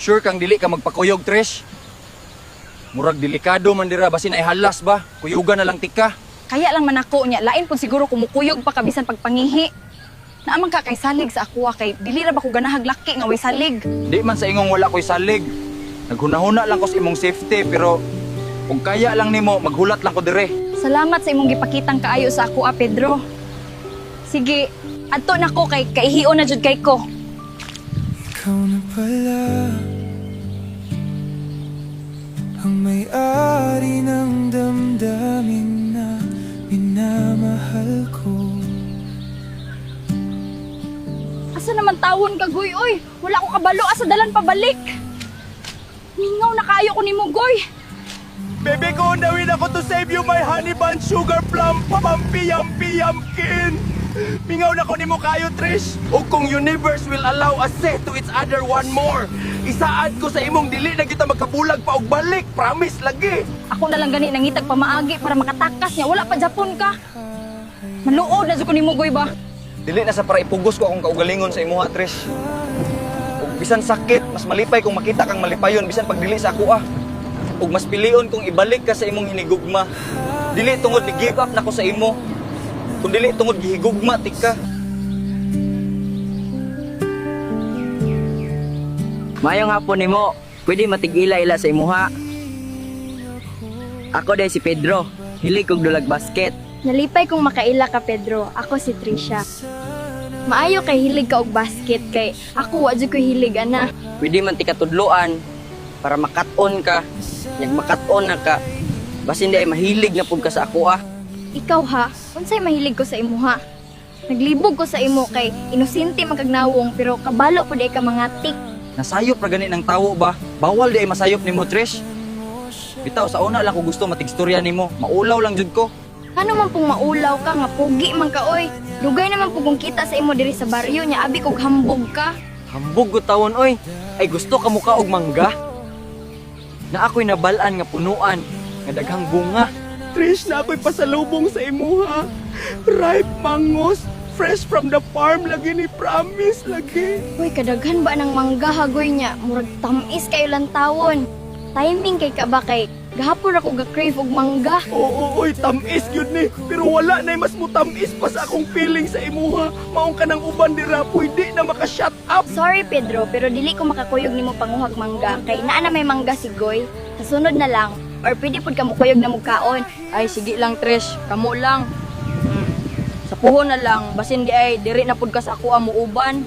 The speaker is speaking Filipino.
Sure kang dili ka magpakuyog, Trish? Murag delikado man dira, basin ay halas ba? Kuyugan na lang tika. Kaya lang manako niya, lain po siguro kumukuyog pa kabisan pagpangihi. Naaman ka kay salig sa ako kay dili ra ba ko ganahag laki nga way salig. Di man sa ingong wala ko'y salig. Naghunahuna lang ko sa imong safety, pero kung kaya lang nimo, maghulat lang ko dire. Salamat sa imong gipakitang kaayo sa ako, Pedro. Sige, adto na ko kay kaihion na jud kay ko. Ikaw na pala ang may-ari ng damdamin na minamahal ko. Asa naman tawon ka, Goy? Oy, wala ko kabalo, asa dalan pabalik. Mingaw na kaayo ko nimo, Goy. Baby ko, nawin ako to save you, my honey bun, sugar plum, pamampiyam-piyamkin. Mingaw na ko nimo kayo, Trish. O kung universe will allow us say to each other one more, isaad ko sa imong dili na kita magkabulag pa og balik. Promise lagi. Ako na lang gani nangitag pamaagi para makatakas niya. Wala pa Japon ka. Maluod na jud ko nimo, Goy ba? Dili na sa para ipugos ko akong kaugalingon sa imuha, Trish. Ug bisan sakit, mas malipay kung makita kang malipayon bisan pagdili sa ako ah. Ug mas pilion kung ibalik ka sa imong hinigugma. Dili tungod ni give up na ko sa imo. Kung dili tungod gihigugma tika. Mayong hapon nimo, pwede matig-ila-ila sa imuha. Ako day si Pedro, hilig kog dulag basket. Nalipay kong makaila ka, Pedro. Ako si Trisha. Maayo kay hilig ka og basket kay ako wa jud ko hilig ana. Pwede man ti katudloan para makat-on ka. Yang makat-on na ka, basin di ay mahilig na pud ka sa ako ah. Ikaw ha, unsay mahilig ko sa imuha? Naglibog ko sa imo kay inosente magkagnawong pero kabalo pud ay ka mangatik. Nasayop ra gani ng tawo ba? Bawal di ay masayop nimo, Trish. Bitaw sa una lang ko gusto matigstorya nimo. Maulaw lang jud ko. Ano man pong maulaw ka nga pugi man ka oy. Dugay naman pugong kita sa imo diri sa baryo nya abi kog hambog ka. Hambog ko tawon oy. Ay gusto ka muka og mangga. Na ako'y nabalaan nga punuan nga daghang bunga. Trish, na ako'y pasalubong sa imuha. Ripe mangos, fresh from the farm lagi ni promise lagi. Uy, kadaghan ba ng mangga hagoy nya? Murag tamis kayo lang tawon. Timing kay ka ba kay gahapon ako ga-crave og mangga. Oo, oy, tamis yun ni. Pero wala na mas mo tamis pa sa akong feeling sa imuha. Maong ka ng uban dira, pwede na maka-shut up. Sorry Pedro, pero dili ko makakuyog nimo panguhag mangga kay naa na may mangga si Goy. Kasunod na lang or pwede pud ka mukuyog na mugkaon. Ay, sige lang, Trish. Kamo lang. Sa puho na lang. Basin di ay, diri na pud ka sa ako amuuban.